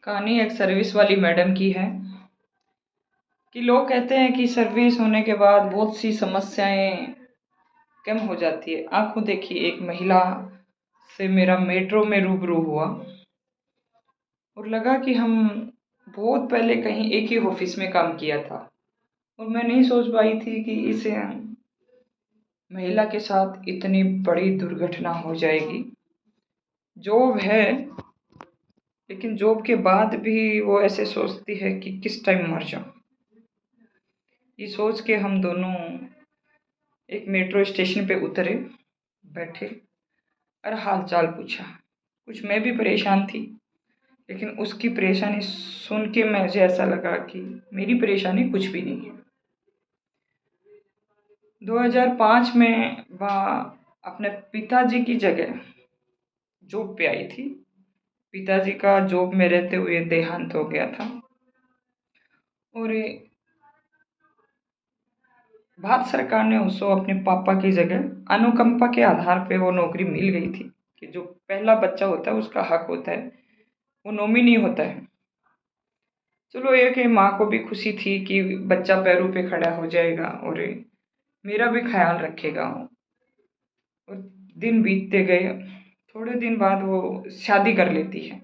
कहानी एक सर्विस वाली मैडम की है कि लोग कहते हैं कि सर्विस होने के बाद बहुत सी समस्याएं कम हो जाती है। आंखों देखी एक महिला से मेरा मेट्रो में रूबरू हुआ और लगा कि हम बहुत पहले कहीं एक ही ऑफिस में काम किया था और मैं नहीं सोच पाई थी कि इस महिला के साथ इतनी बड़ी दुर्घटना हो जाएगी। जॉब है, लेकिन जॉब के बाद भी वो ऐसे सोचती है कि किस टाइम मर जाऊं। ये सोच के हम दोनों एक मेट्रो स्टेशन पे उतरे, बैठे और हाल चाल पूछा। कुछ मैं भी परेशान थी, लेकिन उसकी परेशानी सुन के मुझे ऐसा लगा कि मेरी परेशानी कुछ भी नहीं है। 2005 में वह अपने पिताजी की जगह जॉब पे आई थी। पिताजी का जॉब में रहते हुए देहांत हो गया था और भारत सरकार ने उसको अपने पापा की जगह अनुकंपा के आधार पे वो नौकरी मिल गई थी कि जो पहला बच्चा होता है उसका हक होता है, वो नॉमिनी होता है। चलो, एक माँ को भी खुशी थी कि बच्चा पैरों पे खड़ा हो जाएगा और मेरा भी ख्याल रखेगा। और दिन बीतते गए। थोड़े दिन बाद वो शादी कर लेती है।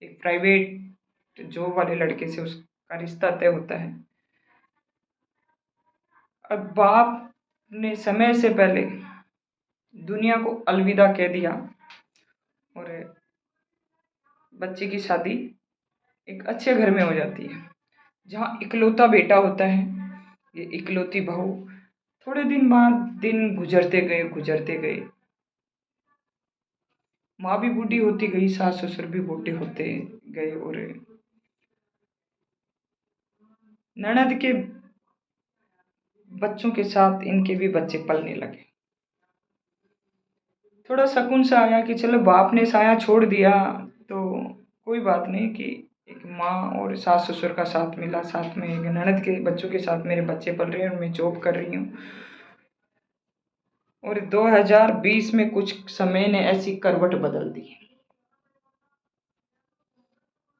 एक प्राइवेट जॉब वाले लड़के से उसका रिश्ता तय होता है। अब बाप ने समय से पहले दुनिया को अलविदा कह दिया और बच्चे की शादी एक अच्छे घर में हो जाती है, जहाँ इकलौता बेटा होता है, ये इकलौती बहू। थोड़े दिन बाद दिन गुजरते गए। माँ भी बूढ़ी होती गई, सास ससुर भी बूढ़े होते गए और ननद के बच्चों के साथ इनके भी बच्चे पलने लगे। थोड़ा सकून सा आया कि चलो बाप ने साया छोड़ दिया तो कोई बात नहीं, कि एक माँ और सास ससुर का साथ मिला, साथ में एक ननद के बच्चों के साथ मेरे बच्चे पल रहे हैं और मैं जॉब कर रही हूँ। और 2020 में कुछ समय ने ऐसी करवट बदल दी।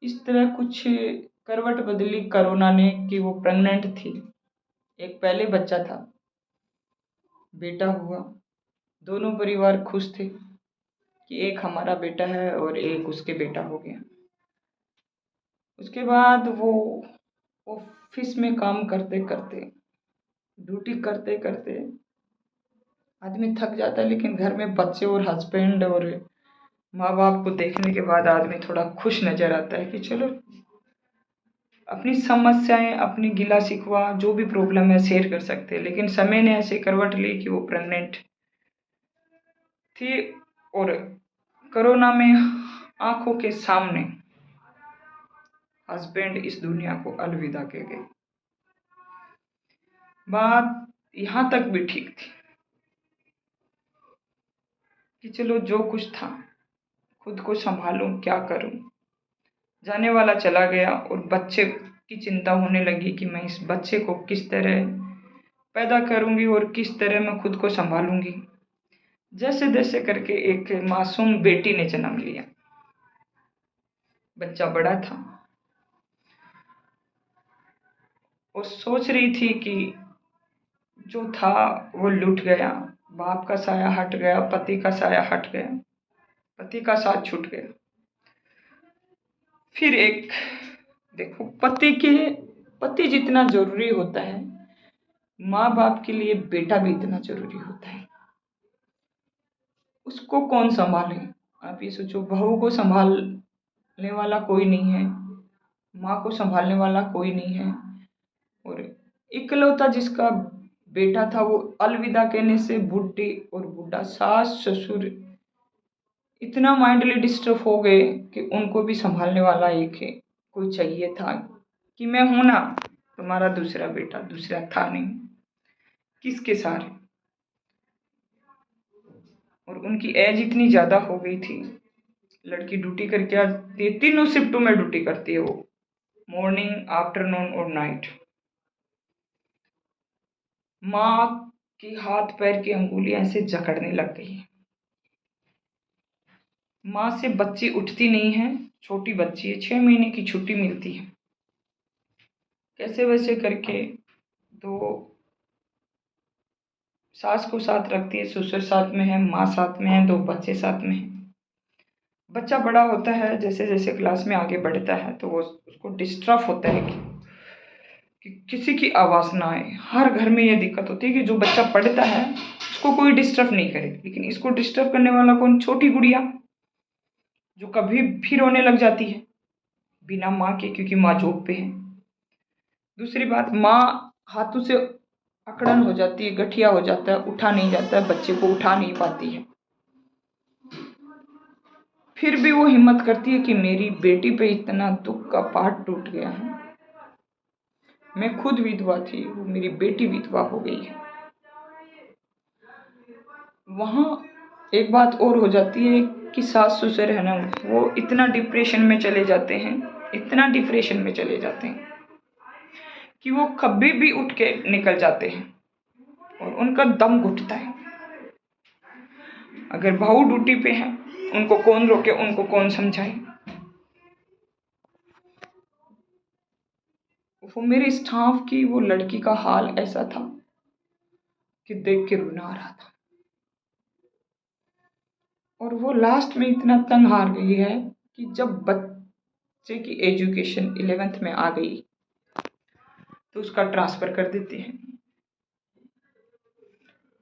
इस तरह कुछ करवट बदली कोरोना ने कि वो प्रेग्नेंट थी। एक पहले बच्चा था, बेटा हुआ। दोनों परिवार खुश थे कि एक हमारा बेटा है और एक उसके बेटा हो गया। उसके बाद वो ऑफिस में काम करते करते, ड्यूटी करते करते आदमी थक जाता है, लेकिन घर में बच्चे और हस्बैंड और माँ बाप को देखने के बाद आदमी थोड़ा खुश नजर आता है कि चलो अपनी समस्याएं, अपनी गिला शिकवा जो भी प्रॉब्लम है शेयर कर सकते हैं। लेकिन समय ने ऐसे करवट ली कि वो प्रेग्नेंट थी और कोरोना में आंखों के सामने हस्बैंड इस दुनिया को अलविदा कह गए। बात यहाँ तक भी ठीक थी कि चलो जो कुछ था खुद को संभालूं, क्या करूं। जाने वाला चला गया और बच्चे की चिंता होने लगी कि मैं इस बच्चे को किस तरह पैदा करूंगी और किस तरह मैं खुद को संभालूंगी। जैसे तैसे करके एक मासूम बेटी ने जन्म लिया। बच्चा बड़ा था और सोच रही थी कि जो था वो लूट गया, बाप का साया हट गया, पति का साया हट गया, पति का साथ छूट गया। फिर एक देखो, पति जितना जरूरी होता है, माँ बाप के लिए बेटा भी इतना जरूरी होता है। उसको कौन संभाले? आप ये सोचो, बहू को संभालने वाला कोई नहीं है, माँ को संभालने वाला कोई नहीं है, और इकलौता जिसका बेटा था वो अलविदा कहने से बुढ़ी और बूढ़ा सास ससुर इतना माइंडली डिस्टर्ब हो गए कि उनको भी संभालने वाला एक है कोई चाहिए था। कि मैं हूं ना, तुम्हारा दूसरा बेटा दूसरा था नहीं, किसके सारे। और उनकी एज इतनी ज्यादा हो गई थी। लड़की ड्यूटी करके आती है, तीनों शिफ्टों में ड्यूटी करती है वो, मॉर्निंग, आफ्टरनून और नाइट। माँ की हाथ पैर की अंगुलियां ऐसे जकड़ने लग गई। माँ से बच्ची उठती नहीं है, छोटी बच्ची है, 6 महीने की छुट्टी मिलती है, कैसे वैसे करके तो सास को साथ रखती है, ससुर साथ में है, माँ साथ में है, 2 बच्चे साथ में है। बच्चा बड़ा होता है, जैसे जैसे क्लास में आगे बढ़ता है तो वो उसको डिस्टर्ब होता है कि किसी की आवाज़ ना आए। हर घर में ये दिक्कत होती है कि जो बच्चा पढ़ता है उसको कोई डिस्टर्ब नहीं करे, लेकिन इसको डिस्टर्ब करने वाला कौन? छोटी गुड़िया, जो कभी भी रोने लग जाती है बिना माँ के, क्योंकि माँ जॉब पे है। दूसरी बात, माँ हाथों से अकड़न हो जाती है, गठिया हो जाता है, उठा नहीं जाता है, बच्चे को उठा नहीं पाती है। फिर भी वो हिम्मत करती है कि मेरी बेटी पे इतना दुख का पहाड़ टूट गया है। मैं खुद विधवा थी, वो मेरी बेटी विधवा हो गई है। वहाँ एक बात और हो जाती है कि सास ससुर है ना, वो इतना डिप्रेशन में चले जाते हैं, इतना डिप्रेशन में चले जाते हैं कि वो कभी भी उठ के निकल जाते हैं और उनका दम घुटता है। अगर बहू ड्यूटी पे है, उनको कौन रोके, उनको कौन समझाए। वो मेरे स्टाफ की वो लड़की का हाल ऐसा था कि देख के रोना आ रहा था। और वो लास्ट में इतना तंग हार गई है कि जब बच्चे की एजुकेशन 11th में आ गई तो उसका ट्रांसफ़र कर देते हैं।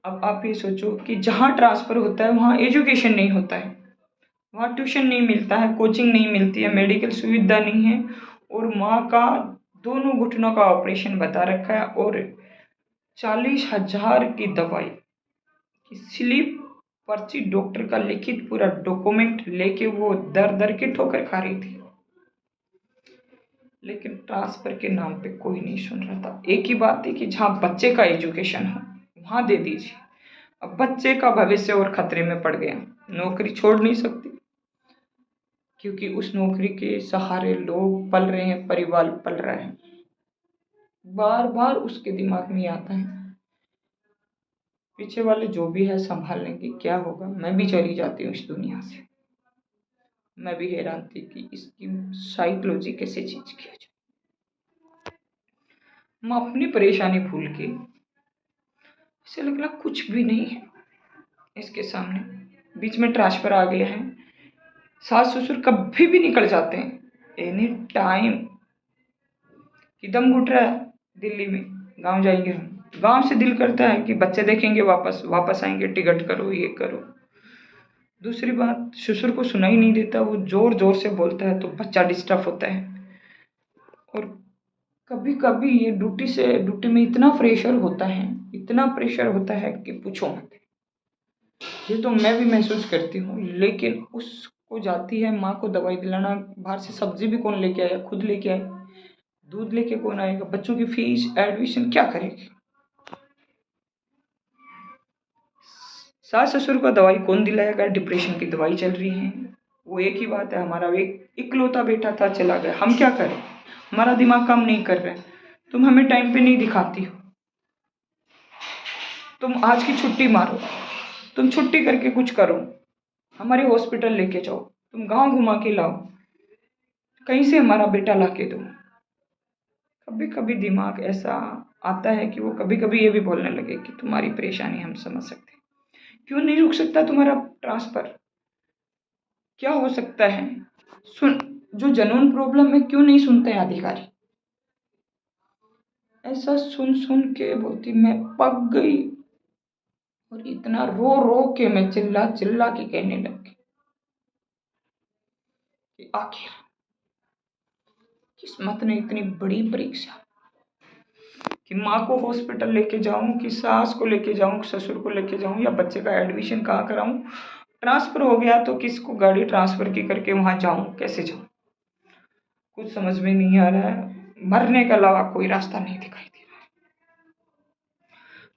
अब आप ये सोचो कि जहाँ ट्रांसफ़र होता है वहाँ एजुकेशन नहीं होता है, वहाँ ट्यूशन नहीं मिलता है, कोचिंग नहीं मिलती है, मेडिकल सुविधा नहीं है, और माँ का दोनों घुटनों का ऑपरेशन बता रखा है, और 40,000 की दवाई की स्लिप, पर्ची, डॉक्टर का लिखित पूरा डॉक्यूमेंट लेके वो दर दर के ठोकर खा रही थी। लेकिन ट्रांसफर के नाम पे कोई नहीं सुन रहा था। एक ही बात थी कि जहाँ बच्चे का एजुकेशन हो वहाँ दे दीजिए। अब बच्चे का भविष्य और खतरे में पड़ गया, नौकरी छोड़ नहीं सकती, क्योंकि उस नौकरी के सहारे लोग पल रहे हैं, परिवार पल रहा है। बार बार उसके दिमाग में आता है पीछे वाले जो भी है संभाल लेंगे, क्या होगा, मैं भी चली जाती हूँ इस दुनिया से। मैं भी हैरान थी कि इसकी साइकोलॉजी कैसे चेंज किया जाए। मैं अपनी परेशानी भूल के, इसे लग रहा कुछ भी नहीं है इसके सामने। बीच में ट्रांसफर आ गया है, सास ससुर कभी भी निकल जाते हैं एनी टाइम कि दम घुट रहा है दिल्ली में, गांव जाएंगे हम। गांव से दिल करता है कि बच्चे देखेंगे, वापस वापस आएंगे, टिकट करो, ये करो। दूसरी बात, ससुर को सुनाई नहीं देता, वो जोर जोर से बोलता है तो बच्चा डिस्टर्ब होता है। और कभी कभी ये ड्यूटी में इतना प्रेशर होता है, इतना प्रेशर होता है कि पूछो मत। ये तो मैं भी महसूस करती हूँ, लेकिन उसको जाती है माँ को दवाई दिलाना, बाहर से सब्जी भी कौन लेके आया, खुद लेके आए, दूध लेके कौन आएगा, बच्चों की फीस, एडमिशन क्या करेगी। सास ससुर को दवाई कौन दिलाएगा, डिप्रेशन की दवाई चल रही है। वो एक ही बात है, हमारा एक इकलौता बेटा था, चला गया, हम क्या करें, हमारा दिमाग काम नहीं कर रहा है, तुम हमें टाइम पे नहीं दिखाती हो, तुम आज की छुट्टी मारो, तुम छुट्टी करके कुछ करो, हमारे हॉस्पिटल लेके जाओ, तुम गांव घुमा के लाओ, कहीं से हमारा बेटा ला के दो। कभी कभी दिमाग ऐसा आता है कि वो कभी कभी ये भी बोलने लगे कि तुम्हारी परेशानी हम समझ सकते हैं, क्यों नहीं रुक सकता तुम्हारा ट्रांसफर, क्या हो सकता है, सुन, जो जनून प्रॉब्लम है क्यों नहीं सुनते हैं अधिकारी। ऐसा सुन सुन के बोलती मैं पक गई, और इतना रो रो के मैं चिल्ला चिल्ला के कहने लगी कि आखिर किस्मत ने इतनी बड़ी परीक्षा कि माँ को हॉस्पिटल लेके जाऊं, कि सास को लेके जाऊं, ससुर को लेके जाऊं, या बच्चे का एडमिशन कहाँ कराऊं। ट्रांसफर हो गया तो किसको गाड़ी ट्रांसफर की करके वहां जाऊं, कैसे जाऊं, कुछ समझ में नहीं आ रहा है। मरने के अलावा कोई रास्ता नहीं दिखाई दे रहा है।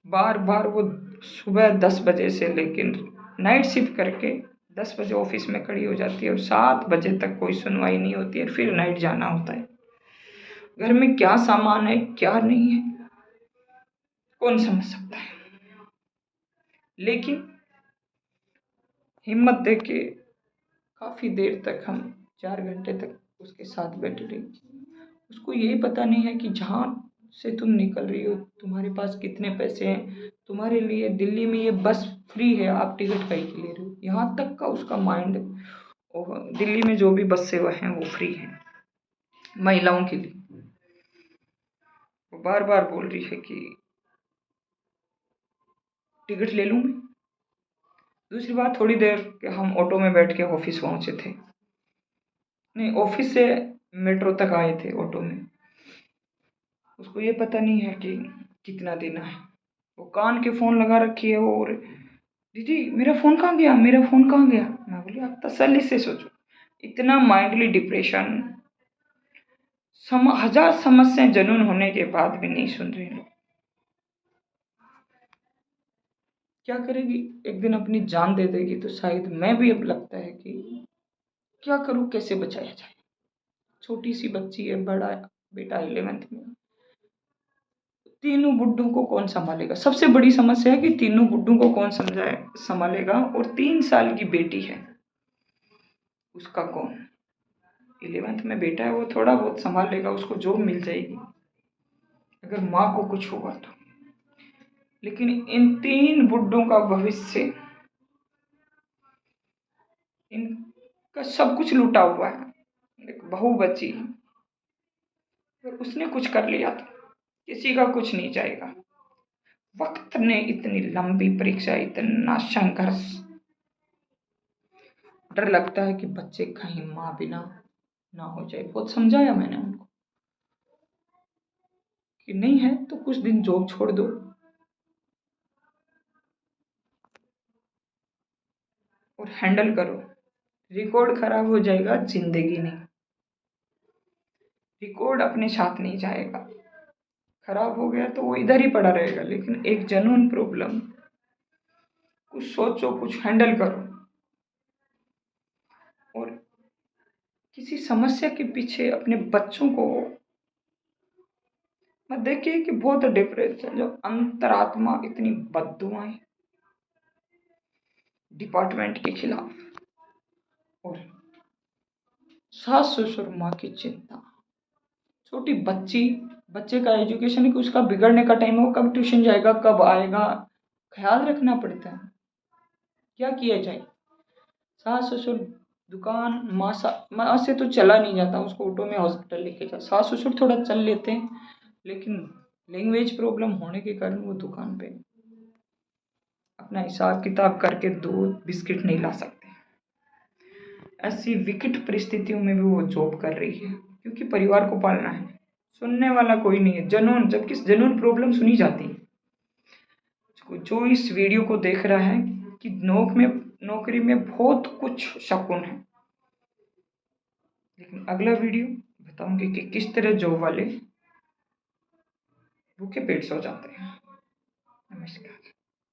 बार बार वो सुबह 10 बजे से लेकिन नाइट शिफ्ट करके 10 बजे ऑफिस में खड़ी हो जाती है, और 7 बजे तक कोई सुनवाई नहीं होती है, फिर नाइट जाना होता है। घर में क्या सामान है क्या नहीं है कौन समझ सकता है। लेकिन हिम्मत दे के काफ़ी देर तक हम 4 घंटे तक उसके साथ बैठी रही। उसको ये पता नहीं है कि जहाँ से तुम निकल रही हो तुम्हारे पास कितने पैसे हैं, तुम्हारे लिए दिल्ली में ये बस फ्री है, आप टिकट काहे के ले रहे हो, यहाँ तक का उसका माइंड। दिल्ली में जो भी बस सेवा है वो फ्री है महिलाओं के लिए। वो बार बार बोल रही है कि टिकट ले लूँ मैं। दूसरी बात, थोड़ी देर के हम ऑटो में बैठ के ऑफिस पहुंचे थे, नहीं ऑफिस से मेट्रो तक आए थे ऑटो में। उसको ये पता नहीं है कि कितना देना है। वो कान के फ़ोन लगा रखी है और दीदी मेरा फ़ोन कहाँ गया, मेरा फ़ोन कहाँ गया। मैं बोली आप तसल्ली से सोचो, इतना माइंडली डिप्रेशन, हजार समस्याएं जनून होने के बाद भी नहीं सुन रहे लोग। क्या करेगी, एक दिन अपनी जान दे देगी तो शायद मैं भी अब लगता है कि क्या करूँ, कैसे बचाया जाए। छोटी सी बच्ची है, बड़ा बेटा 11th में, तीनों बुड्ढों को कौन संभालेगा। सबसे बड़ी समस्या है कि तीनों बुड्ढों को कौन समझाए संभालेगा, और 3 साल की बेटी है, उसका कौन। 11th में बेटा है, वो थोड़ा बहुत संभाल लेगा, उसको जॉब मिल जाएगी अगर माँ को कुछ होगा तो। लेकिन इन 3 बुड्ढों का भविष्य, इनका सब कुछ लूटा हुआ है। एक बहू बची, अगर उसने कुछ कर लिया तो किसी का कुछ नहीं जाएगा। वक्त ने इतनी लंबी परीक्षा, इतना संघर्ष, डर लगता है कि बच्चे कहीं माँ बिना ना हो जाए। बहुत समझाया मैंने उनको कि नहीं है तो कुछ दिन जॉब छोड़ दो, और हैंडल करो। रिकॉर्ड खराब हो जाएगा, जिंदगी नहीं। रिकॉर्ड अपने साथ नहीं जाएगा, खराब हो गया तो वो इधर ही पड़ा रहेगा। लेकिन एक जनून प्रॉब्लम, कुछ सोचो, कुछ हैंडल करो। और किसी समस्या के पीछे अपने बच्चों को मत देखिए कि बहुत डिफरेंस है। जो अंतरात्मा इतनी बद्दुआएं डिपार्टमेंट के खिलाफ, और सास ससुर माँ की चिंता, छोटी बच्ची, बच्चे का एजुकेशन है कि उसका बिगड़ने का टाइम हो, कब ट्यूशन जाएगा, कब आएगा, ख्याल रखना पड़ता है। क्या किया जाए। सास ससुर, दुकान, माँ से तो चला नहीं जाता, उसको ऑटो में हॉस्पिटल लेके जा। सास ससुर थोड़ा चल लेते हैं, लेकिन लैंग्वेज प्रॉब्लम होने के कारण वो दुकान पे अपना हिसाब किताब करके दूध बिस्किट नहीं ला सकते। ऐसी विकट परिस्थितियों में भी वो जॉब कर रही है, क्योंकि परिवार को पालना है। सुनने वाला कोई नहीं है। जनून, जबकि जनून प्रॉब्लम सुनी जाती है। जो इस वीडियो को देख रहा है कि नौकरी में बहुत कुछ शकुन है, लेकिन अगला वीडियो बताऊंगी कि किस तरह जॉब वाले भूखे पेट सो जाते हैं। नमस्कार।